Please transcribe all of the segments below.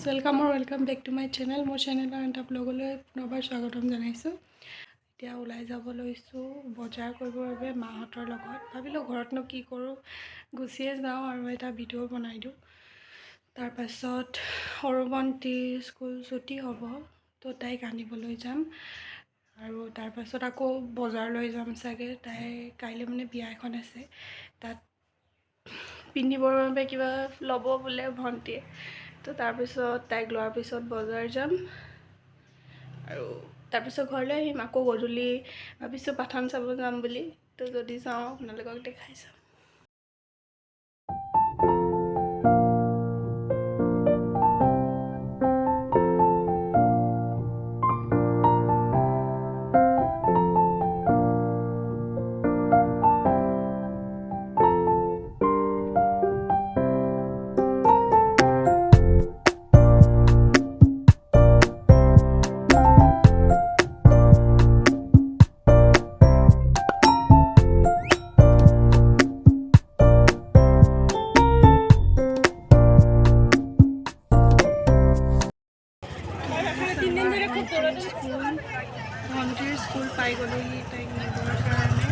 Welcome और welcome back to my channel मोर चेनेলৰ এটা ব্লগলৈ পুনৰবাৰ স্বাগতম জনাইছোঁ। এতিয়া ওলাই যাব লৈছোঁ বজাৰ কৰিবৰ বাবে মাহঁতৰ লগত। ভাবিলোঁ ঘৰতনো কি কৰোঁ, গুচিয়ে যাওঁ আৰু এটা ভিডিঅ' বনাই দিওঁ। তাৰপাছত সৰু ভণ্টিৰ স্কুল ছুটি হ'ব, তো তাইক আনিবলৈ যাম আৰু তাৰপাছত আকৌ বজাৰলৈ যাম চাগে। তাই কাইলৈ মানে বিয়া এখন আছে, তাত পিন্ধিবৰ বাবে কিবা ল'ব বোলে ভণ্টিয়ে। তো তাৰপিছত তাইক লোৱাৰ পিছত বজাৰ যাম আৰু তাৰপিছত ঘৰলৈ আহিম। আকৌ গধূলি ভাবিছোঁ পাঠান চাব যাম বুলি, তো যদি যাওঁ আপোনালোকক দেখাই যাম। ভণ্টিৰ স্কুল পাই গ'লোহি, তাইক নিবৰ কাৰণে।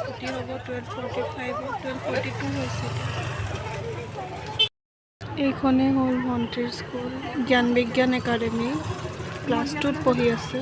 ছুটি হ'ব 12:45, 12:42 হৈছে। এইখনেই হ'ল ভণ্টিৰ স্কুল, জ্ঞান বিজ্ঞান একাডেমি। ক্লাছ 2ত পঢ়ি আছে।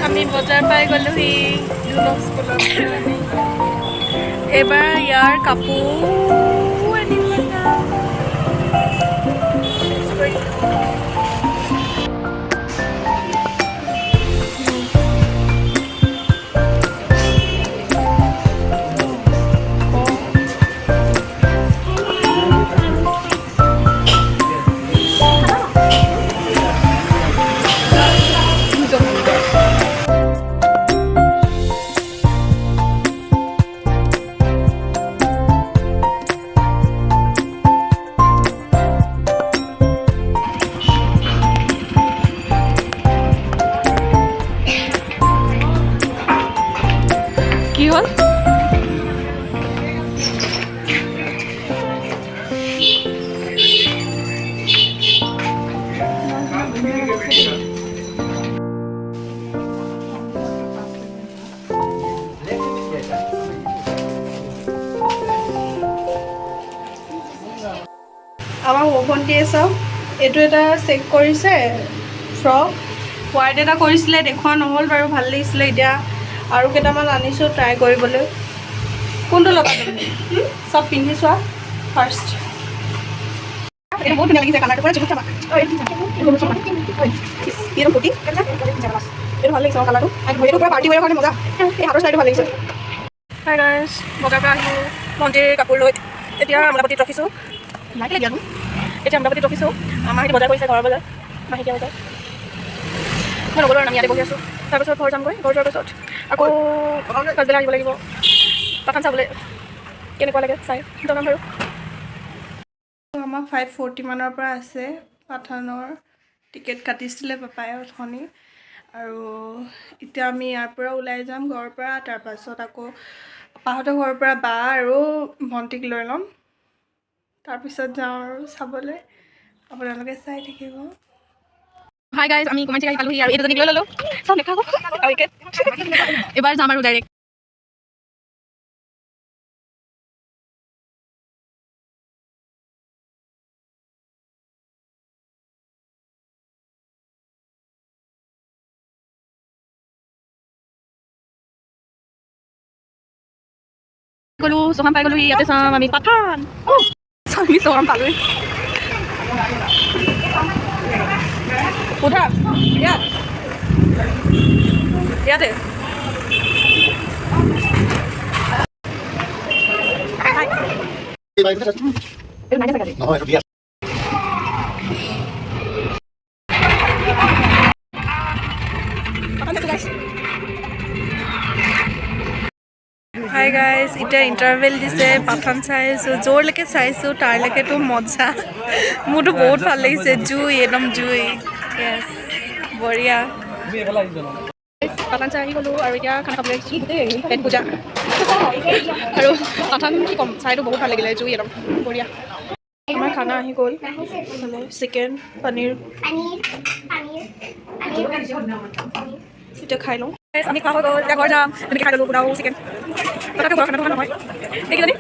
আমি বজাৰ পাই গ'লোহি দুলক স্কুলৰ পৰা। এইবাৰ ইয়াৰ কাপোৰ আনিব যাম। কি হ'ল? আমাৰ ভণ্টিয়ে চাওক, এইটো এটা চেক কৰিছে ফ্ৰক। হোৱাইট এটা কৰিছিলে, দেখুওৱা নহ'ল বাৰু, ভাল লাগিছিলে। এতিয়া আৰু কেইটামান আনিছোঁ ট্ৰাই কৰিবলৈ। কোনটো ল'বা তুমি? চব পিন্ধি চোৱা ফাৰ্ষ্ট। এইটো বহুত ধুনীয়া লাগিছে, কালাৰটো পৰা চাবা। এইটো কুৰ্তি, এইটো ভাল লাগিছে কালাৰটো। এইটো পৰা পাৰ্টি ৱেৰৰ কাৰণে মজা। এই হাতৰ চাইটো ভাল লাগিছে। হাই গাইজ, বজাৰ পৰা আহিলোঁ ভণ্টিৰ কাপোৰ লৈ। এতিয়া আমোলাপতিত ৰখিছোঁ। এতিয়া আমোলাপতিত ৰখিছোঁ। মাহঁতে বজাৰ কৰিছে, ঘৰৰ বজাৰ, মাহেকীয়া বজাৰ। মই নগ'লো আৰু আমি ইয়াতে বহি আছোঁ। তাৰপিছত ঘৰ যামগৈ। ঘৰ যোৱাৰ পিছত আকৌ পাছবেলা আহিব লাগিব পাঠান চাবলৈ। কেনেকুৱা লাগে চাই জনাম বাৰু। আমাৰ 5:40 মানৰ পৰা আছে পাঠানৰ। টিকেট কাটিছিলে পাপাই অথনি। আৰু এতিয়া আমি ইয়াৰ পৰা ওলাই যাম ঘৰৰ পৰা। তাৰপাছত আকৌ পাপাহঁতৰ ঘৰৰ পৰা বা আৰু ভণ্টিক লৈ ল'ম। তাৰপিছত যাওঁ আৰু চাবলৈ। আপোনালোকে চাই থাকিব। হাই গাইজ, আমি কমেণ্ট আহি পালোহি আৰু এই দুজনীক লৈ ল'লোঁ। চাওঁ দেখা এবাৰ যাম আৰু ডাইৰেক্ট গ'লোঁ। চহাম পাই গ'লোহি। ইয়াতে চাম আমি পাঠান। আমি চহাম পালোহি। সোধা ইয়াতে হাই গাইজ, এতিয়া ইণ্টাৰভেল দিছে। পাঠান চাই আছোঁ, য'ৰলৈকে চাইছোঁ তাৰলৈকেতো মজা। মোৰতো বহুত ভাল লাগিছে। জুই, একদম জুই। য়েছ, বঢ়িয়া। পাঠান চাই আহি গ'লোঁ আৰু এতিয়া খানা খাবলৈ আহিছোঁ। পেট পূজা আৰু পাঠান কি ক'ম, চাইতো বহুত ভাল লাগিলে। জুই একদম বঢ়িয়া। আমাৰ খানা আহি গ'ল। চিকেন পনীৰ এতিয়া খাই লওঁ। আমি খোৱা হৈ গ'ল, এতিয়া ঘৰ যাম। তেনেকৈ খাই ল'লোঁ পোলাও চিকেন। তথাপিও ঘৰৰ খানাটো নহয় এইকেইজনী